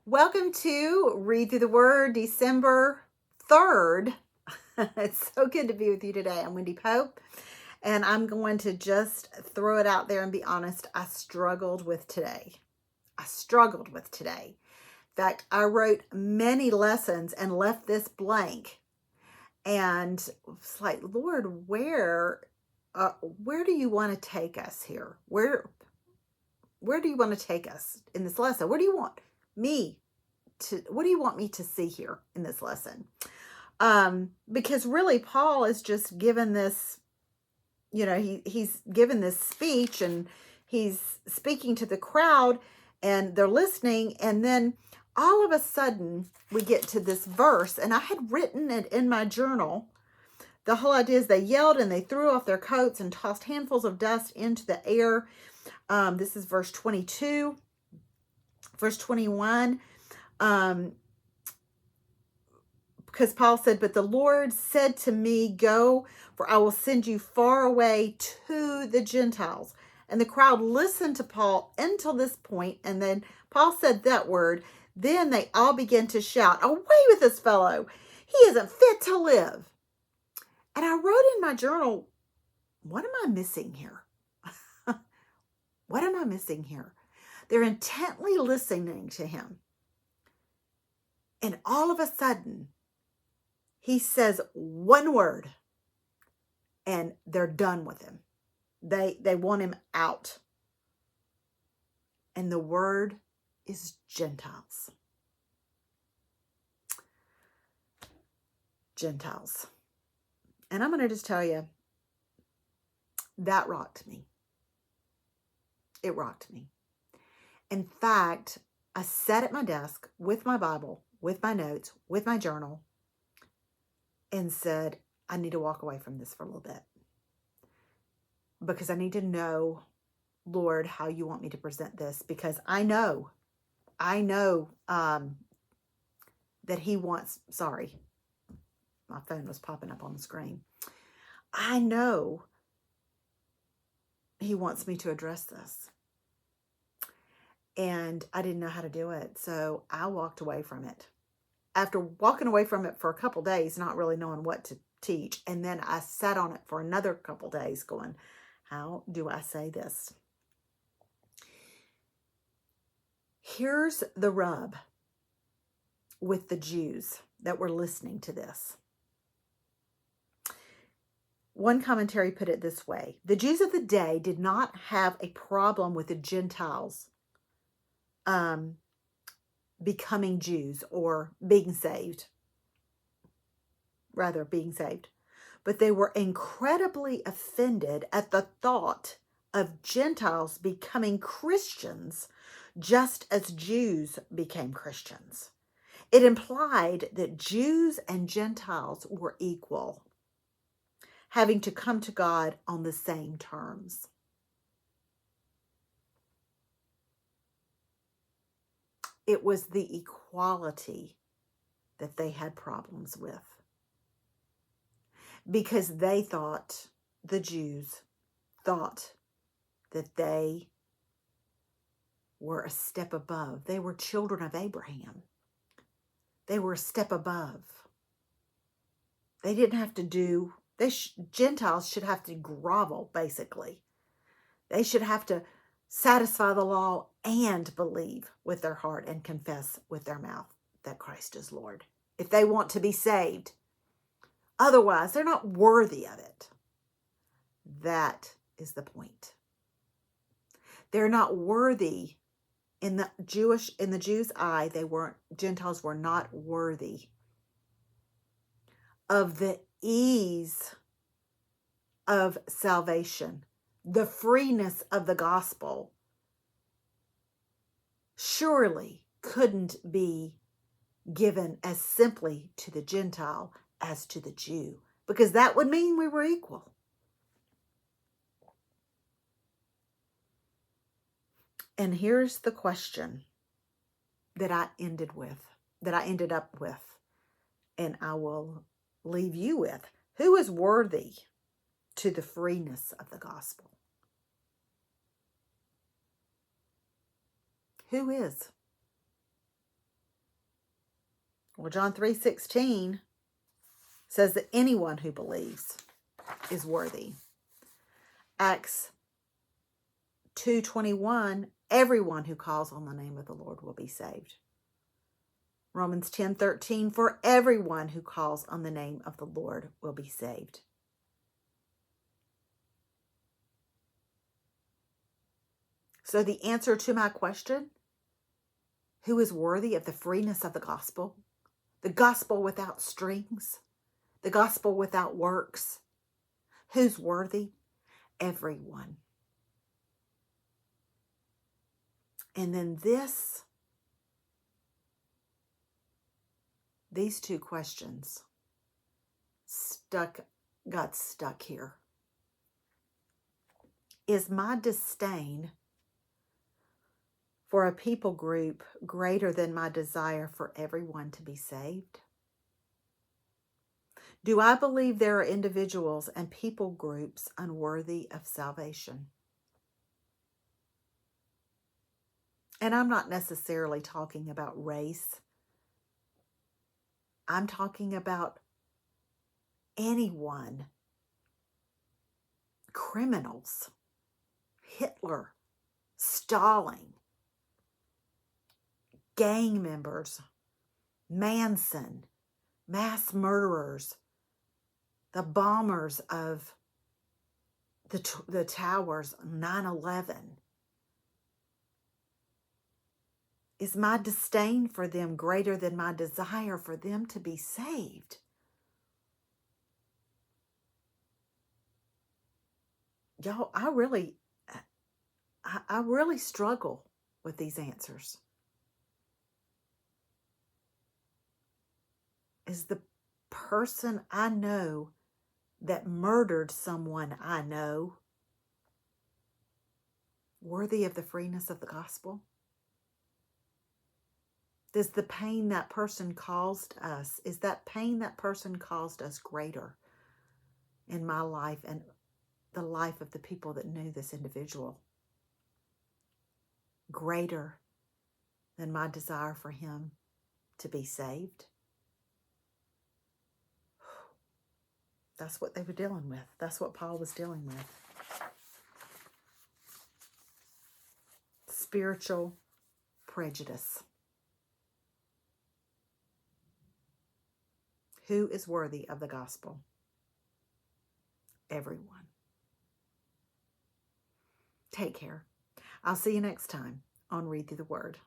Welcome to Read Through the Word, December 3rd. It's so good to be with you today. I'm Wendy Pope, and I'm going to just throw it out there and be honest. I struggled with today. In fact, I wrote many lessons and left this blank. And it's like, Lord, where do you want to take us here? Where do you want to take us in this lesson? What do you want me to see here in this lesson? Because really Paul is just given this, he's given this speech and he's speaking to the crowd and they're listening. And then all of a sudden we get to this verse, and I had written it in my journal. The whole idea is they yelled and they threw off their coats and tossed handfuls of dust into the air. This is verse 22. Verse 21. Because Paul said, "But the Lord said to me, go, for I will send you far away to the Gentiles." And the crowd listened to Paul until this point, and then Paul said that word. Then they all began to shout, "Away with this fellow! He isn't fit to live." And I wrote in my journal, what am I missing here? What am I missing here? They're intently listening to him. And all of a sudden, he says one word, and they're done with him. They want him out. And the word is Gentiles. Gentiles. And I'm going to just tell you, that rocked me. It rocked me. In fact, I sat at my desk with my Bible, with my notes, with my journal, and said, I need to walk away from this for a little bit. Because I need to know, Lord, how you want me to present this. Because I know that he wants, sorry, my phone was popping up on the screen. I know he wants me to address this. And I didn't know how to do it. So I walked away from it. After walking away from it for a couple days, not really knowing what to teach. And then I sat on it for another couple days going, how do I say this? Here's the rub with the Jews that were listening to this. One commentary put it this way: the Jews of the day did not have a problem with the Gentiles becoming Jews or being saved. But they were incredibly offended at the thought of Gentiles becoming Christians just as Jews became Christians. It implied that Jews and Gentiles were equal, having to come to God on the same terms. It was the equality that they had problems with. Because they thought, the Jews thought that they were a step above. They were children of Abraham. They were a step above. They didn't have to do, Gentiles should have to grovel, basically. They should have to satisfy the law and believe with their heart and confess with their mouth that Christ is Lord, if they want to be saved. Otherwise, they're not worthy of it. That is the point. They're not worthy in the Jews' eye. Gentiles were not worthy of the ease of salvation, the freeness of the gospel. Surely couldn't be given as simply to the Gentile as to the Jew, because that would mean we were equal. And here's the question that I ended up with, and I will leave you with. Who is worthy to the freeness of the gospel. Who is? Well, John 3:16 says that anyone who believes is worthy. Acts 2:21, everyone who calls on the name of the Lord will be saved. Romans 10:13, for everyone who calls on the name of the Lord will be saved. So the answer to my question, who is worthy of the freeness of the gospel without strings, the gospel without works, who's worthy? Everyone. And then these two questions got stuck here. Is my disdain for a people group greater than my desire for everyone to be saved? Do I believe there are individuals and people groups unworthy of salvation? And I'm not necessarily talking about race. I'm talking about anyone. Criminals, Hitler, Stalin, gang members, Manson, mass murderers, the bombers of the towers, 9/11. Is my disdain for them greater than my desire for them to be saved? Y'all, I really struggle with these answers. Is the person I know that murdered someone I know worthy of the freeness of the gospel? Does the pain that person caused us, is that pain that person caused us greater in my life and the life of the people that knew this individual? Greater than my desire for him to be saved? That's what they were dealing with. That's what Paul was dealing with. Spiritual prejudice. Who is worthy of the gospel? Everyone. Take care. I'll see you next time on Read Through the Word.